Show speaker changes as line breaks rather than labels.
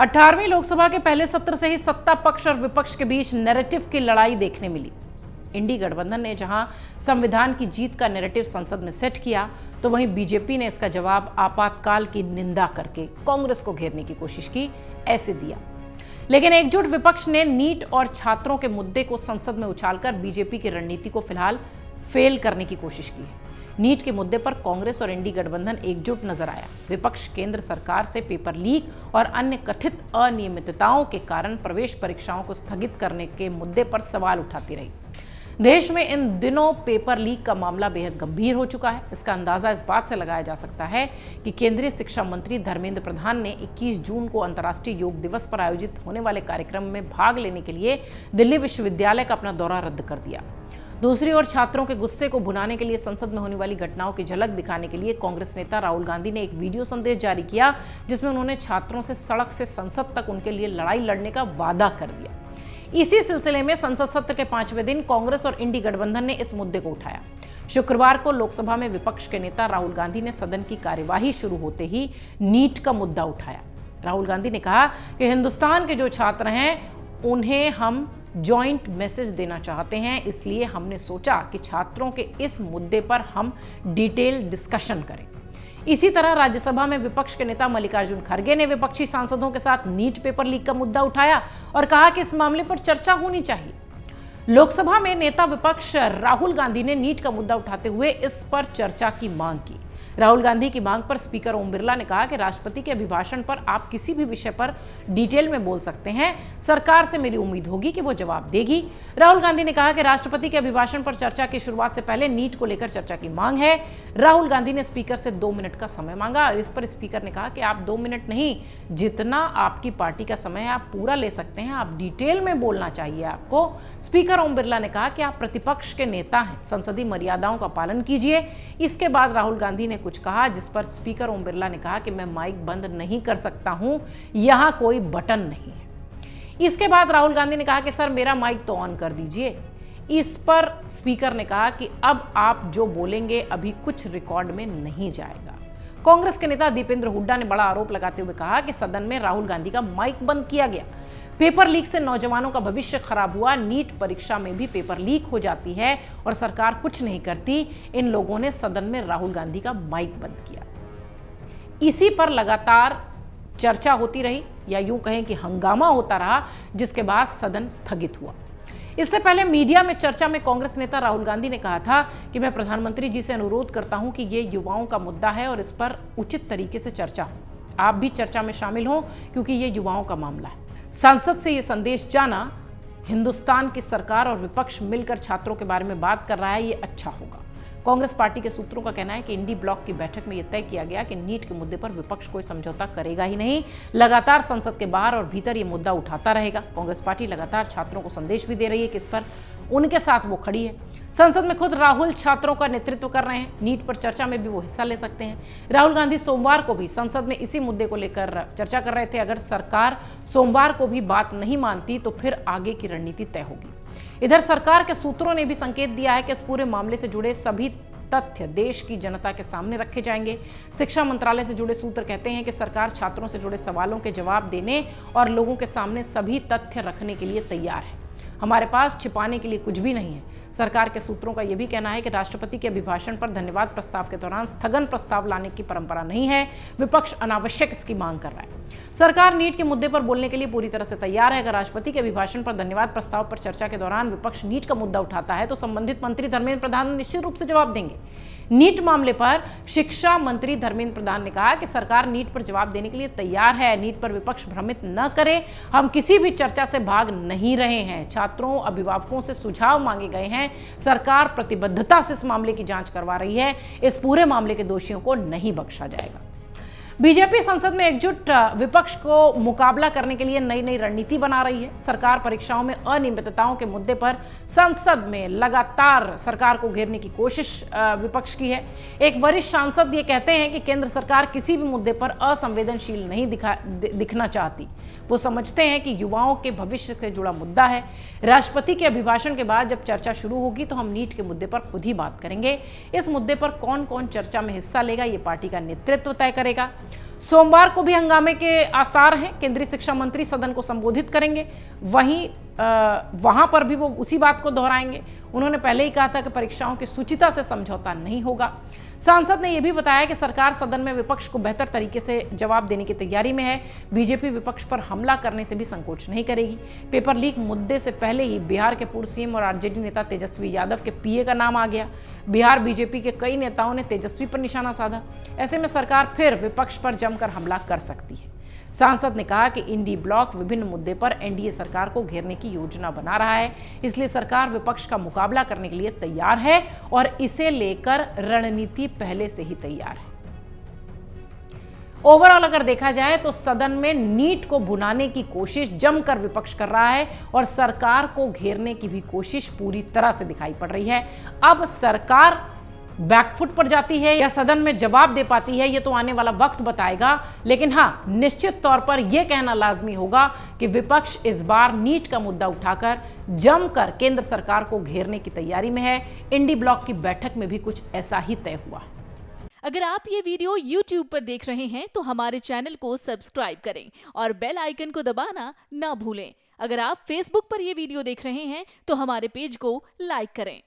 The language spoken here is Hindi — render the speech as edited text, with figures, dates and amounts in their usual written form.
18वीं लोकसभा के पहले सत्र से ही सत्ता पक्ष और विपक्ष के बीच नैरेटिव की लड़ाई देखने मिली। इंडी गठबंधन ने जहां संविधान की जीत का नैरेटिव संसद में सेट किया, तो वहीं बीजेपी ने इसका जवाब आपातकाल की निंदा करके कांग्रेस को घेरने की कोशिश की, ऐसे दिया। लेकिन एकजुट विपक्ष ने नीट और छात्रों के मुद्दे को संसद में उछालकर बीजेपी की रणनीति को फिलहाल फेल करने की कोशिश की है। नीट के मुद्दे पर कांग्रेस और इंडी गठबंधन एकजुट नजर आया। विपक्ष केंद्र सरकार से पेपर लीक और अन्य कथित अनियमितताओं के कारण प्रवेश परीक्षाओं को स्थगित करने के मुद्दे पर सवाल उठाती रही। देश में इन दिनों पेपर लीक का मामला बेहद गंभीर हो चुका है। इसका अंदाजा इस बात से लगाया जा सकता है कि केंद्रीय शिक्षा मंत्री धर्मेंद्र प्रधान ने 21 जून को अंतर्राष्ट्रीय योग दिवस पर आयोजित होने वाले कार्यक्रम में भाग लेने के लिए दिल्ली विश्वविद्यालय का अपना दौरा रद्द कर दिया। दूसरी ओर छात्रों के गुस्से को भुनाने के लिए संसद में होने वाली घटनाओं की झलक दिखाने के लिए कांग्रेस नेता राहुल गांधी ने एक वीडियो संदेश जारी किया, जिसमें उन्होंने छात्रों से सड़क से संसद तक उनके लिए लड़ाई लड़ने का वादा कर दिया। इसी सिलसिले में संसद सत्र के 5वें दिन कांग्रेस और इंडी गठबंधन ने इस मुद्दे को उठाया। शुक्रवार को लोकसभा में विपक्ष के नेता राहुल गांधी ने सदन की कार्यवाही शुरू होते ही नीट का मुद्दा उठाया। राहुल गांधी ने कहा कि हिंदुस्तान के जो छात्र हैं उन्हें हम जॉइंट मैसेज देना चाहते हैं, इसलिए हमने सोचा कि छात्रों के इस मुद्दे पर हम डिटेल डिस्कशन करें। इसी तरह राज्यसभा में विपक्ष के नेता मल्लिकार्जुन खड़गे ने विपक्षी सांसदों के साथ नीट पेपर लीक का मुद्दा उठाया और कहा कि इस मामले पर चर्चा होनी चाहिए। लोकसभा में नेता विपक्ष राहुल गांधी ने नीट का मुद्दा उठाते हुए इस पर चर्चा की मांग की। राहुल गांधी की मांग पर स्पीकर ओम बिरला ने कहा कि राष्ट्रपति के अभिभाषण पर आप किसी भी विषय पर डिटेल में बोल सकते हैं, सरकार से मेरी उम्मीद होगी कि वो जवाब देगी। राहुल गांधी ने कहा कि राष्ट्रपति के अभिभाषण पर चर्चा की शुरुआत से पहले नीट को लेकर चर्चा की मांग है। राहुल गांधी ने स्पीकर से 2 मिनट का समय मांगा और इस पर स्पीकर ने कहा कि आप 2 मिनट नहीं, जितना आपकी पार्टी का समय है आप पूरा ले सकते हैं, आप डिटेल में बोलना चाहिए आपको। स्पीकर ओम बिरला ने कहा कि आप प्रतिपक्ष के नेता हैं, संसदीय मर्यादाओं का पालन कीजिए। इसके बाद राहुल गांधी ने कुछ कहा, जिस पर स्पीकर ओम बिरला ने कहा कि मैं माइक बंद नहीं कर सकता हूं, यहां कोई बटन नहीं है। इसके बाद राहुल गांधी ने कहा कि सर मेरा माइक तो ऑन कर दीजिए। इस पर स्पीकर ने कहा कि अब आप जो बोलेंगे अभी कुछ रिकॉर्ड में नहीं जाएगा। कांग्रेस के नेता दीपेंद्र हुड्डा ने बड़ा आरोप लगाते हुए कहा कि सदन में राहुल गांधी का माइक बंद किया गया। पेपर लीक से नौजवानों का भविष्य खराब हुआ, नीट परीक्षा में भी पेपर लीक हो जाती है और सरकार कुछ नहीं करती। इन लोगों ने सदन में राहुल गांधी का माइक बंद किया। इसी पर लगातार चर्चा होती रही, या यूं कहें कि हंगामा होता रहा, जिसके बाद सदन स्थगित हुआ। इससे पहले मीडिया में चर्चा में कांग्रेस नेता राहुल गांधी ने कहा था कि मैं प्रधानमंत्री जी से अनुरोध करता हूं कि ये युवाओं का मुद्दा है और इस पर उचित तरीके से चर्चा हो, आप भी चर्चा में शामिल हो क्योंकि ये युवाओं का मामला है। संसद से ये संदेश जाना, हिंदुस्तान की सरकार और विपक्ष मिलकर छात्रों के बारे में बात कर रहा है, ये अच्छा होगा। कांग्रेस पार्टी के सूत्रों का कहना है कि इंडी ब्लॉक की बैठक में यह तय किया गया कि नीट के मुद्दे पर विपक्ष कोई समझौता करेगा ही नहीं, लगातार संसद के बाहर और भीतर ये मुद्दा उठाता रहेगा। कांग्रेस पार्टी लगातार छात्रों को संदेश भी दे रही है कि इस पर उनके साथ वो खड़ी है। संसद में खुद राहुल छात्रों का नेतृत्व कर रहे हैं, नीट पर चर्चा में भी वो हिस्सा ले सकते हैं। राहुल गांधी सोमवार को भी संसद में इसी मुद्दे को लेकर चर्चा कर रहे थे। अगर सरकार सोमवार को भी बात नहीं मानती तो फिर आगे की रणनीति तय होगी। इधर सरकार के सूत्रों ने भी संकेत दिया है कि इस पूरे मामले से जुड़े सभी तथ्य देश की जनता के सामने रखे जाएंगे। शिक्षा मंत्रालय से जुड़े सूत्र कहते हैं कि सरकार छात्रों से जुड़े सवालों के जवाब देने और लोगों के सामने सभी तथ्य रखने के लिए तैयार है। हमारे पास छिपाने के लिए कुछ भी नहीं है। सरकार के सूत्रों का यह भी कहना है कि राष्ट्रपति के अभिभाषण पर धन्यवाद प्रस्ताव के दौरान स्थगन प्रस्ताव लाने की परंपरा नहीं है। विपक्ष अनावश्यक इसकी मांग कर रहा है। सरकार नीट के मुद्दे पर बोलने के लिए पूरी तरह से तैयार है। अगर राष्ट्रपति के अभिभाषण पर धन्यवाद प्रस्ताव पर चर्चा के दौरान विपक्ष नीट का मुद्दा उठाता है तो संबंधित मंत्री धर्मेंद्र प्रधान निश्चित रूप से जवाब देंगे। नीट मामले पर शिक्षा मंत्री धर्मेंद्र प्रधान ने कहा कि सरकार नीट पर जवाब देने के लिए तैयार है। नीट पर विपक्ष भ्रमित न करे, हम किसी भी चर्चा से भाग नहीं रहे हैं। छात्रों, अभिभावकों से सुझाव मांगे गए हैं। सरकार प्रतिबद्धता से इस मामले की जांच करवा रही है। इस पूरे मामले के दोषियों को नहीं बख्शा जाएगा। बीजेपी संसद में एकजुट विपक्ष को मुकाबला करने के लिए नई नई रणनीति बना रही है। सरकार परीक्षाओं में अनियमितताओं के मुद्दे पर संसद में लगातार सरकार को घेरने की कोशिश विपक्ष की है। एक वरिष्ठ सांसद ये कहते हैं कि केंद्र सरकार किसी भी मुद्दे पर असंवेदनशील नहीं दिखना चाहती। वो समझते हैं कि युवाओं के भविष्य से जुड़ा मुद्दा है। राष्ट्रपति के अभिभाषण के बाद जब चर्चा शुरू होगी तो हम नीट के मुद्दे पर खुद ही बात करेंगे। इस मुद्दे पर कौन कौन चर्चा में हिस्सा लेगा ये पार्टी का नेतृत्व तय करेगा। सोमवार को भी हंगामे के आसार हैं। केंद्रीय शिक्षा मंत्री सदन को संबोधित करेंगे, वहीं वहां पर भी वो उसी बात को दोहराएंगे। उन्होंने पहले ही कहा था कि परीक्षाओं की शुचिता से समझौता नहीं होगा। सांसद ने यह भी बताया कि सरकार सदन में विपक्ष को बेहतर तरीके से जवाब देने की तैयारी में है। बीजेपी विपक्ष पर हमला करने से भी संकोच नहीं करेगी। पेपर लीक मुद्दे से पहले ही बिहार के पूर्व सीएम और आरजेडी नेता तेजस्वी यादव के पीए का नाम आ गया। बिहार बीजेपी के कई नेताओं ने तेजस्वी पर निशाना साधा। ऐसे में सरकार फिर विपक्ष पर जमकर हमला कर सकती है। सांसद ने कहा कि इंडी ब्लॉक विभिन्न मुद्दे पर एनडीए सरकार को घेरने की योजना बना रहा है, इसलिए सरकार विपक्ष का मुकाबला करने के लिए तैयार है और इसे लेकर रणनीति पहले से ही तैयार है। ओवरऑल अगर देखा जाए तो सदन में नीट को भुनाने की कोशिश जमकर विपक्ष कर रहा है और सरकार को घेरने की भी कोशिश पूरी तरह से दिखाई पड़ रही है। अब सरकार बैकफुट पर जाती है या सदन में जवाब दे पाती है, ये तो आने वाला वक्त बताएगा। लेकिन हाँ, निश्चित तौर पर यह कहना लाजमी होगा कि विपक्ष इस बार नीट का मुद्दा उठाकर जमकर केंद्र सरकार को घेरने की तैयारी में है। इंडी ब्लॉक की बैठक में भी कुछ ऐसा ही तय हुआ।
अगर आप ये वीडियो YouTube पर देख रहे हैं तो हमारे चैनल को सब्सक्राइब करें और बेल आइकन को दबाना ना भूलें। अगर आप Facebook पर ये वीडियो देख रहे हैं तो हमारे पेज को लाइक करें।